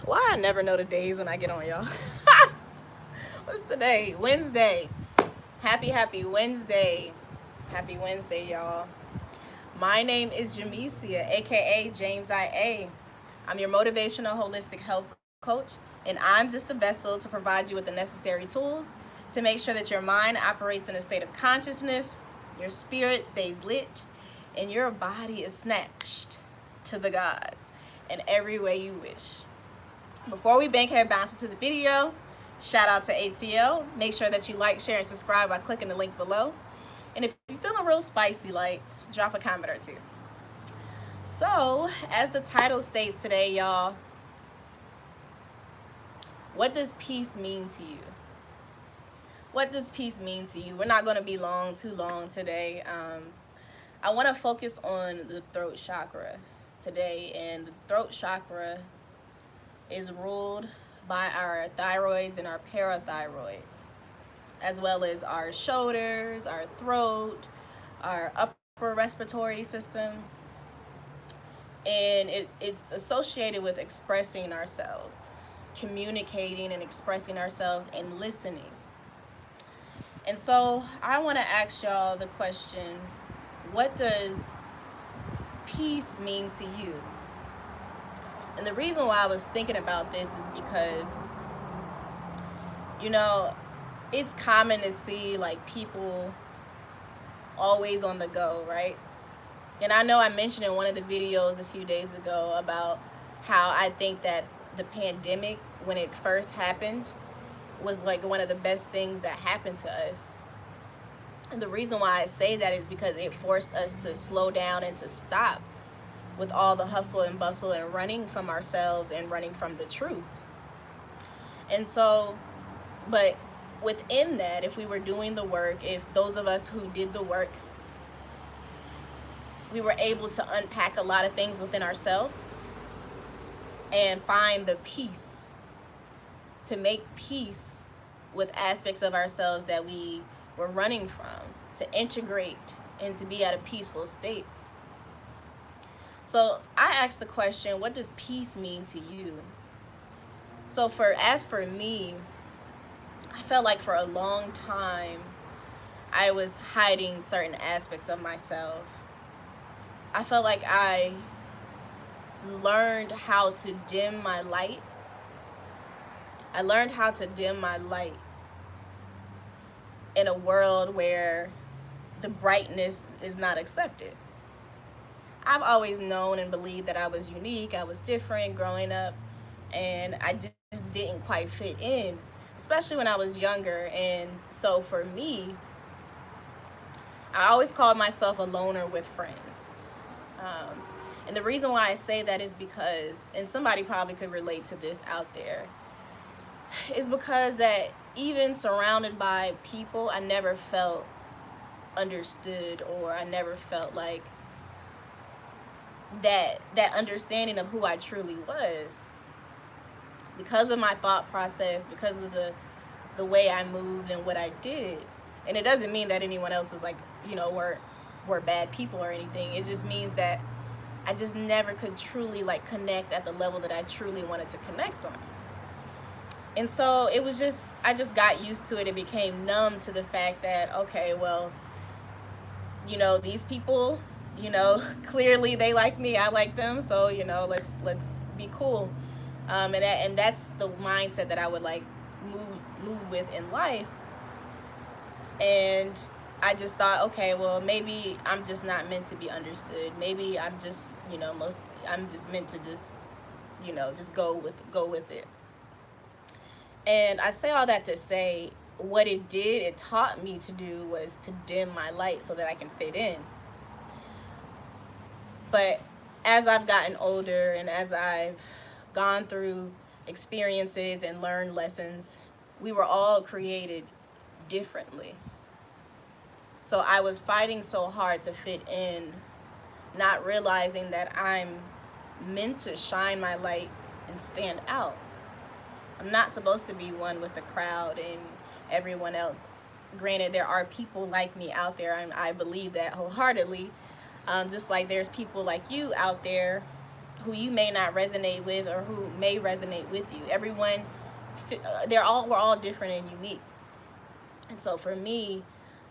Why I never know the days when I get on, y'all. What's today? Wednesday. Happy Wednesday. Happy Wednesday, y'all. My name is Jamesia, aka James IA. I'm your motivational holistic health coach, and I'm just a vessel to provide you with the necessary tools to make sure that your mind operates in a state of consciousness, your spirit stays lit, and your body is snatched to the gods in every way you wish. Before we bankhead bounce into the video, shout out to ATL. Make sure that you like, share, and subscribe by clicking the link below. And if you're feeling real spicy, like, drop a comment or two. So, as the title states today, y'all, what does peace mean to you? What does peace mean to you? We're not going to be too long today. I want to focus on the throat chakra today, and the throat chakra is ruled by our thyroids and our parathyroids, as well as our shoulders, our throat, our upper respiratory system, and it's associated with expressing ourselves, communicating and expressing ourselves, and listening. And so I want to ask y'all the question, what does peace mean to you? And the reason why I was thinking about this is because, it's common to see like people always on the go, right? And I know I mentioned in one of the videos a few days ago about how I think that the pandemic, when it first happened, was like one of the best things that happened to us. And the reason why I say that is because it forced us to slow down and to stop with all the hustle and bustle and running from ourselves and running from the truth. And so, but within that, if we were doing the work, if those of us who did the work, we were able to unpack a lot of things within ourselves and find the peace, to make peace with aspects of ourselves that we were running from, to integrate and to be at a peaceful state. So I asked the question, what does peace mean to you? So as for me, I felt like for a long time, I was hiding certain aspects of myself. I felt like I learned how to dim my light. I learned how to dim my light in a world where the brightness is not accepted. I've always known and believed that I was unique, I was different growing up, and I just didn't quite fit in, especially when I was younger. And so for me, I always called myself a loner with friends. And the reason why I say that is because, and somebody probably could relate to this out there, is because that even surrounded by people, I never felt understood, or I never felt like that understanding of who I truly was, because of my thought process, because of the way I moved and what I did. And it doesn't mean that anyone else was like, were bad people or anything. It just means that I just never could truly like connect at the level that I truly wanted to connect on. And so it was just, I just got used to it. It became numb to the fact that, okay, well, these people, clearly they like me, I like them, so let's be cool. And that's the mindset that I would like move with in life. And I just thought, okay, well, maybe I'm just not meant to be understood. Maybe I'm just, I'm just meant to just go with it. And I say all that to say, what it taught me to do was to dim my light so that I can fit in. But as I've gotten older and as I've gone through experiences and learned lessons, we were all created differently. So I was fighting so hard to fit in, not realizing that I'm meant to shine my light and stand out. I'm not supposed to be one with the crowd and everyone else. Granted, there are people like me out there, and I believe that wholeheartedly. Just like there's people like you out there who you may not resonate with or who may resonate with you. Everyone, we're all different and unique. And so for me,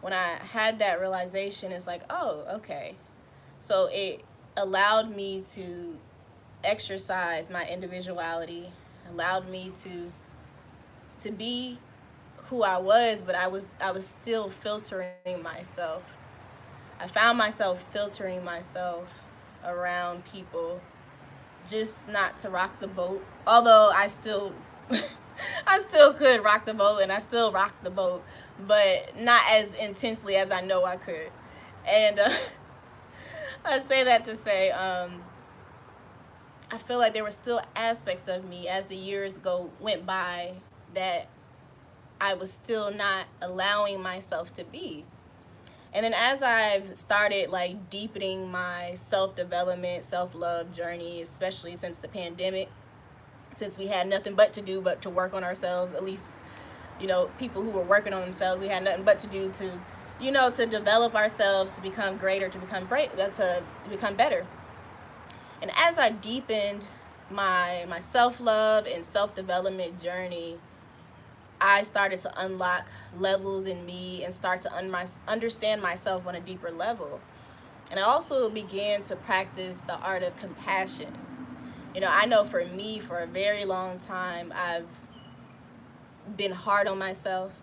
when I had that realization, it's like, oh, okay. So it allowed me to exercise my individuality, allowed me to be who I was, but I was still filtering myself. I found myself filtering myself around people just not to rock the boat. Although I still I still could rock the boat, and I still rock the boat, but not as intensely as I know I could. And I say that to say I feel like there were still aspects of me as the years went by that I was still not allowing myself to be. And then as I've started like deepening my self-development, self-love journey, especially since the pandemic, since we had nothing but to do but to work on ourselves, at least, people who were working on themselves, we had nothing but to do to develop ourselves, to become greater, to become better. And as I deepened my self-love and self-development journey, I started to unlock levels in me and start to understand myself on a deeper level. And I also began to practice the art of compassion. I know for me, for a very long time, I've been hard on myself.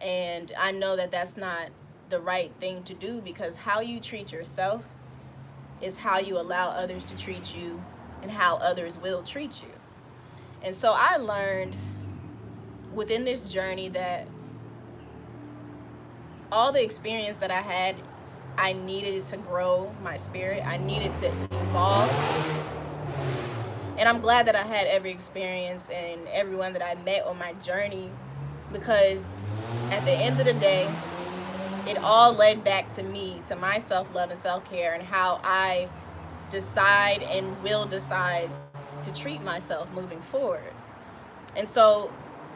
And I know that that's not the right thing to do, because how you treat yourself is how you allow others to treat you and how others will treat you. And so I learned within this journey that all the experience that I had, I needed it to grow my spirit. I needed to evolve. And I'm glad that I had every experience and everyone that I met on my journey, because at the end of the day, it all led back to me, to my self-love and self-care, and how I decide and will decide to treat myself moving forward. And so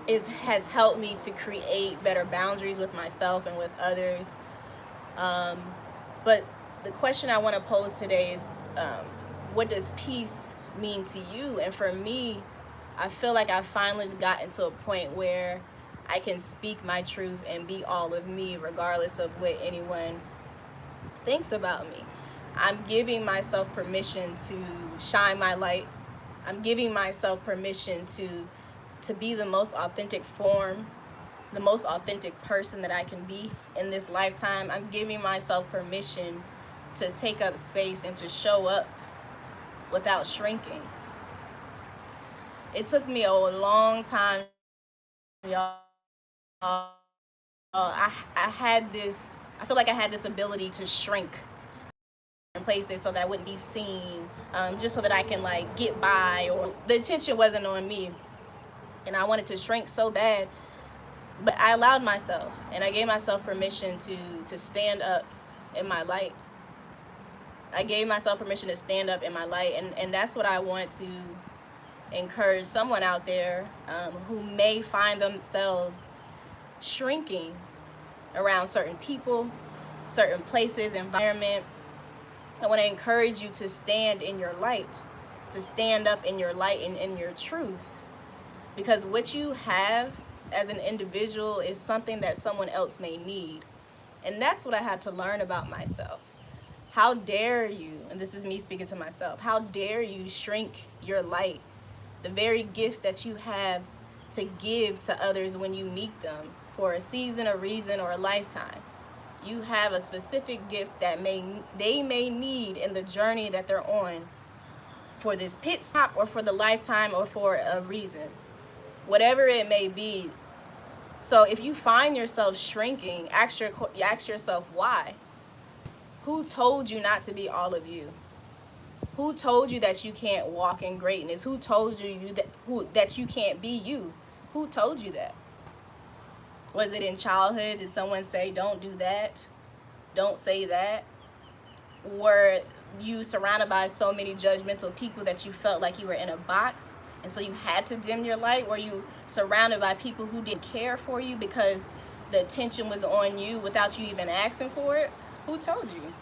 it has helped me to create better boundaries with myself and with others. But the question I want to pose today is, what does peace mean to you? And for me, I feel like I've finally gotten to a point where I can speak my truth and be all of me, regardless of what anyone thinks about me. I'm giving myself permission to shine my light. I'm giving myself permission to be the most authentic form, the most authentic person that I can be in this lifetime. I'm giving myself permission to take up space and to show up without shrinking. It took me a long time, y'all. I feel like I had this ability to shrink in places so that I wouldn't be seen, just so that I can like get by, or the attention wasn't on me. And I wanted to shrink so bad, but I allowed myself, and I gave myself permission to stand up in my light. I gave myself permission to stand up in my light, and that's what I want to encourage someone out there who may find themselves shrinking around certain people, certain places, environment. I want to encourage you to stand in your light, to stand up in your light and in your truth. Because what you have as an individual is something that someone else may need. And that's what I had to learn about myself. How dare you, and this is me speaking to myself, how dare you shrink your light, the very gift that you have to give to others when you meet them for a season, a reason, or a lifetime. You have a specific gift that they may need in the journey that they're on, for this pit stop or for the lifetime or for a reason, whatever it may be. So if you find yourself shrinking, ask yourself why. Who told you not to be all of you? Who told you that you can't walk in greatness? Who told you that you can't be you? Who told you that? Was it in childhood? Did someone say, don't do that? Don't say that? Were you surrounded by so many judgmental people that you felt like you were in a box, and so you had to dim your light? Were you surrounded by people who didn't care for you because the attention was on you without you even asking for it? Who told you?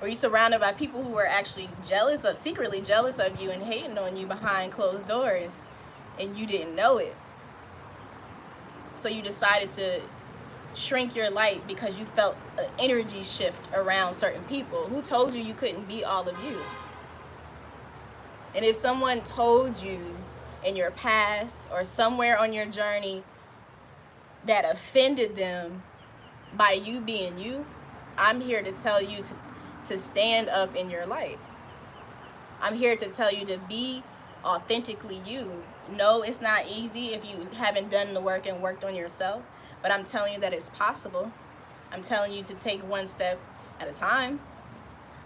Or you surrounded by people who were actually jealous of, secretly jealous of you and hating on you behind closed doors, and you didn't know it. So you decided to shrink your light because you felt an energy shift around certain people. Who told you you couldn't be all of you? And if someone told you in your past or somewhere on your journey that offended them by you being you, I'm here to tell you to stand up in your light. I'm here to tell you to be authentically you. No, it's not easy if you haven't done the work and worked on yourself, but I'm telling you that it's possible. I'm telling you to take one step at a time.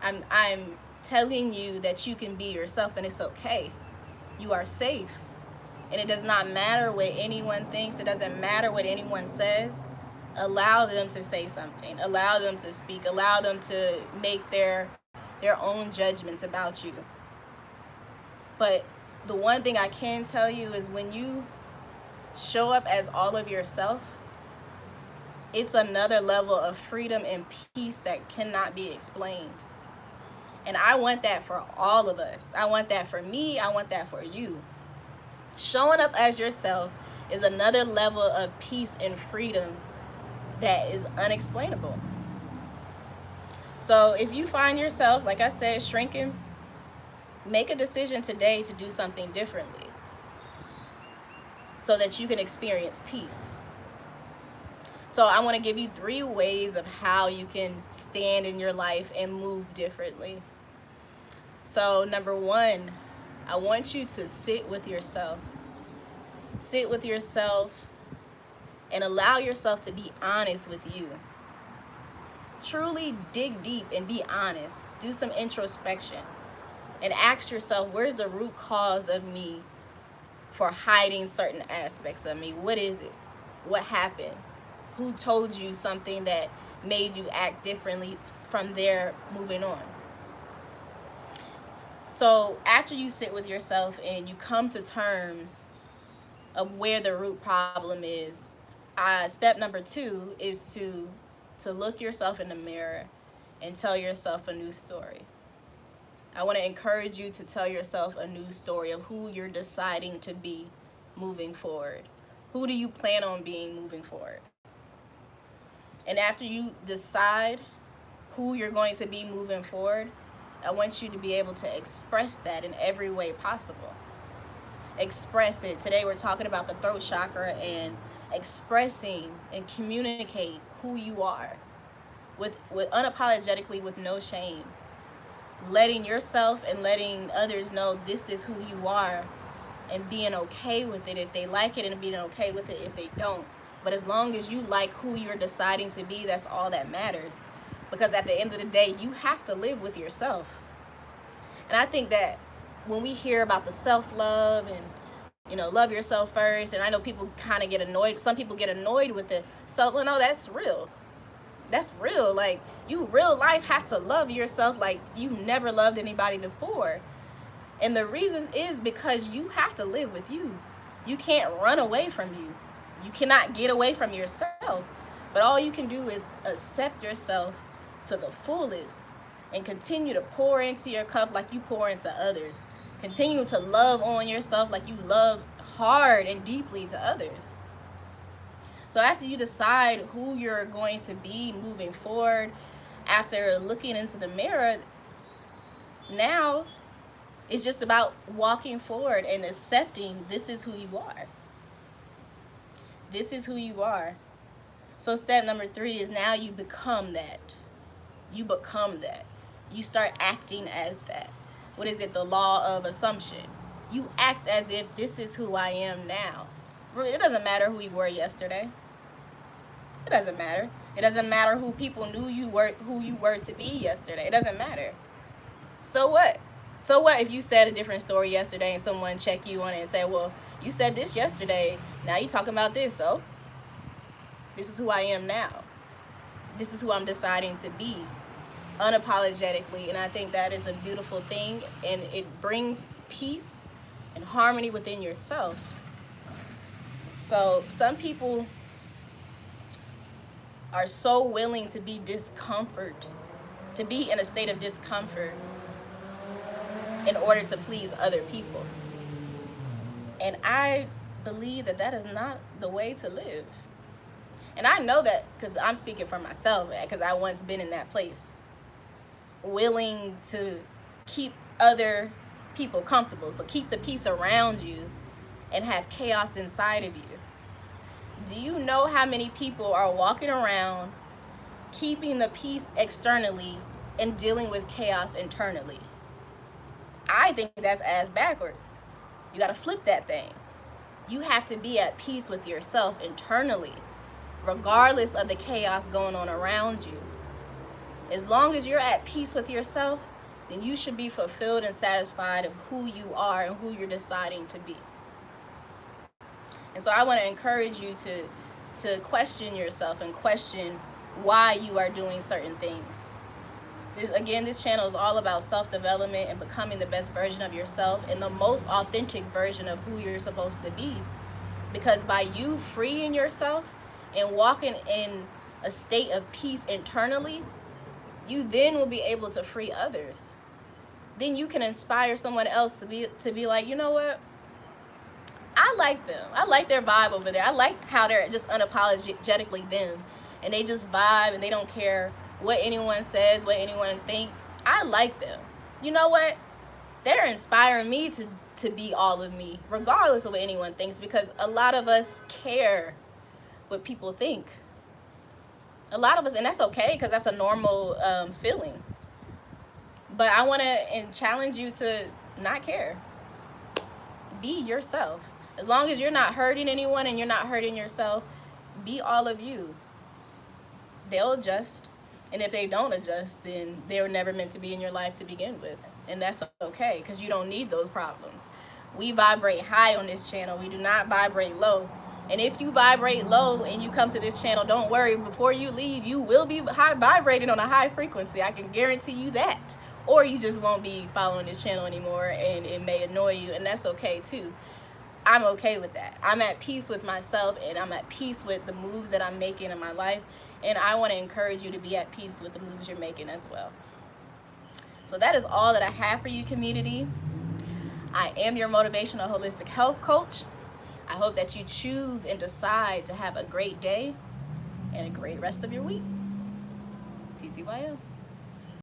I'm telling you that you can be yourself, and it's okay. You are safe. And it does not matter what anyone thinks. It doesn't matter what anyone says. Allow them to say something. Allow them to speak. Allow them to make their own judgments about you. But the one thing I can tell you is when you show up as all of yourself, it's another level of freedom and peace that cannot be explained. And I want that for all of us. I want that for me. I want that for you. Showing up as yourself is another level of peace and freedom that is unexplainable. So if you find yourself, like I said, shrinking, make a decision today to do something differently so that you can experience peace. So I want to give you 3 ways of how you can stand in your life and move differently. So number 1, I want you to sit with yourself. Sit with yourself and allow yourself to be honest with you. Truly dig deep and be honest. Do some introspection and ask yourself, where's the root cause of me for hiding certain aspects of me? What is it? What happened? Who told you something that made you act differently from there moving on? So after you sit with yourself and you come to terms of where the root problem is, step number 2 is to look yourself in the mirror and tell yourself a new story. I want to encourage you to tell yourself a new story of who you're deciding to be moving forward. Who do you plan on being moving forward? And after you decide who you're going to be moving forward, I want you to be able to express that in every way possible. Express it. Today we're talking about the throat chakra and expressing and communicate who you are with unapologetically, with no shame. Letting yourself and letting others know this is who you are and being okay with it if they like it and being okay with it if they don't. But as long as you like who you're deciding to be, that's all that matters. Because at the end of the day, you have to live with yourself. And I think that when we hear about the self-love and, love yourself first, and I know people kind of get annoyed. Some people get annoyed with the self. Well, no, that's real. That's real. Like, you real life have to love yourself like you never loved anybody before. And the reason is because you have to live with you. You can't run away from you. You cannot get away from yourself. But all you can do is accept yourself to the fullest and continue to pour into your cup like you pour into others. Continue to love on yourself like you love hard and deeply to others. So after you decide who you're going to be moving forward, after looking into the mirror, now it's just about walking forward and accepting this is who you are. This is who you are. So step number 3 is now you become that. You become that. You start acting as that. What is it? The law of assumption. You act as if this is who I am now. It doesn't matter who you were yesterday. It doesn't matter. It doesn't matter who people knew you were, who you were to be yesterday. It doesn't matter. So what? So what if you said a different story yesterday and someone check you on it and say, well, you said this yesterday, now you talking about this, so this is who I am now. This is who I'm deciding to be unapologetically. And I think that is a beautiful thing, and it brings peace and harmony within yourself. So some people are so willing to be discomfort to be in a state of discomfort in order to please other people. And I believe that that is not the way to live. And I know that because I'm speaking for myself, because I once been in that place, willing to keep other people comfortable. So keep the peace around you and have chaos inside of you. Do you know how many people are walking around keeping the peace externally and dealing with chaos internally? I think that's ass backwards. You got to flip that thing. You have to be at peace with yourself internally, regardless of the chaos going on around you. As long as you're at peace with yourself, then you should be fulfilled and satisfied of who you are and who you're deciding to be. And so I want to encourage you to question yourself and question why you are doing certain things. This channel is all about self-development and becoming the best version of yourself and the most authentic version of who you're supposed to be. Because by you freeing yourself and walking in a state of peace internally, you then will be able to free others. Then you can inspire someone else to be like, you know what? I like them. I like their vibe over there. I like how they're just unapologetically them. And they just vibe and they don't care what anyone says, what anyone thinks. I like them. You know what? They're inspiring me to be all of me, regardless of what anyone thinks, because a lot of us care what people think. A lot of us, and that's okay, because that's a normal feeling. But I want to challenge you to not care. Be yourself. As long as you're not hurting anyone and you're not hurting yourself, be all of you. They'll adjust. And if they don't adjust, then they were never meant to be in your life to begin with. And that's okay, because you don't need those problems. We vibrate high on this channel. We do not vibrate low. And if you vibrate low and you come to this channel, don't worry. Before you leave, you will be vibrating on a high frequency. I can guarantee you that. Or you just won't be following this channel anymore, and it may annoy you, and that's okay too. I'm okay with that. I'm at peace with myself, and I'm at peace with the moves that I'm making in my life. And I want to encourage you to be at peace with the moves you're making as well. So that is all that I have for you, community. I am your motivational holistic health coach. I hope that you choose and decide to have a great day and a great rest of your week. TTYL.